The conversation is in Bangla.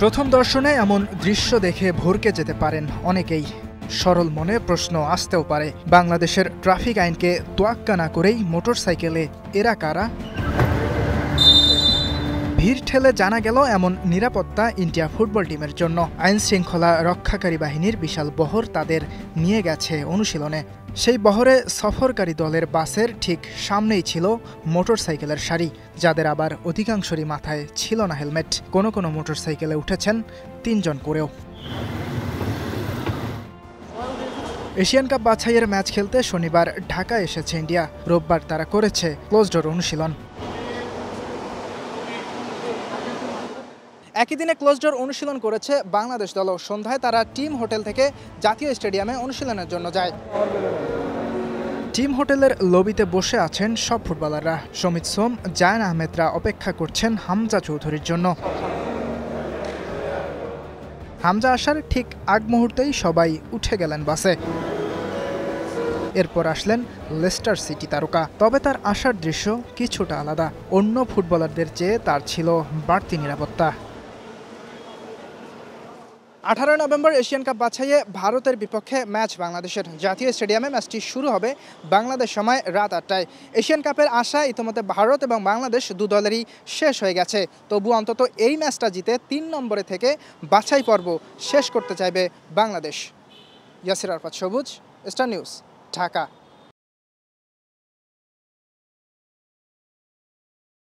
প্রথম দর্শনে এমন দৃশ্য দেখে ভরকে যেতে পারেন অনেকেই। সরল মনে প্রশ্ন আসতেও পারে, বাংলাদেশের ট্রাফিক আইনকে তোয়াক্কা না করেই মোটরসাইকেলে এরা কারা? ভিড় ঠেলে জানা গেল এমন নিরাপত্তা ইন্ডিয়া ফুটবল টিমের জন্য। আইন শৃঙ্খলা রক্ষাকারী বাহিনীর বিশাল বহর তাদের নিয়ে গেছে অনুশীলনে। সেই বহরে সফরকারী দলের বাসের ঠিক সামনেই ছিল মোটরসাইকেলের সারি, যাদের আবার অধিকাংশরই মাথায় ছিল না হেলমেট। কোনো কোনো মোটরসাইকেলে উঠেছেন ৩ জন করেও। এশিয়ান কাপ বাছাইয়ের ম্যাচ খেলতে শনিবার ঢাকায় এসেছে ইন্ডিয়া। রোববার তারা করেছে ক্লোজডোর অনুশীলন। একই দিনে ক্লোজডোর অনুশীলন করেছে বাংলাদেশ দলও। সন্ধ্যায় তারা টিম হোটেল থেকে জাতীয় স্টেডিয়ামে অনুশীলনের জন্য যায়। টিম হোটেলের লবিতে বসে আছেন সব ফুটবলাররা। সমিত সোম, জায়ান আহমেদরা অপেক্ষা করছেন হামজা চৌধুরীর জন্য। হামজা আসার ঠিক আগ মুহূর্তেই সবাই উঠে গেলেন বাসে। এরপর আসলেন লেস্টার সিটি তারকা। তবে তার আসার দৃশ্য কিছুটা আলাদা। অন্য ফুটবলারদের চেয়ে তার ছিল বাড়তি নিরাপত্তা। 18 নভেম্বর এশিয়ান কাপ বাছাইয়ে ভারতের বিপক্ষে ম্যাচ বাংলাদেশের। জাতীয় স্টেডিয়ামে ম্যাচটি শুরু হবে বাংলাদেশ সময় রাত 8টায়। এশিয়ান কাপের আশা ইতিমধ্যে ভারত এবং বাংলাদেশ দু দলেরই শেষ হয়ে গেছে। তবু অন্তত এই ম্যাচটা জিতে 3 নম্বরে থেকে বাছাই পর্ব শেষ করতে চাইবে বাংলাদেশ। ইয়াসির আরাফাত সবুজ, স্টার নিউজ, ঢাকা।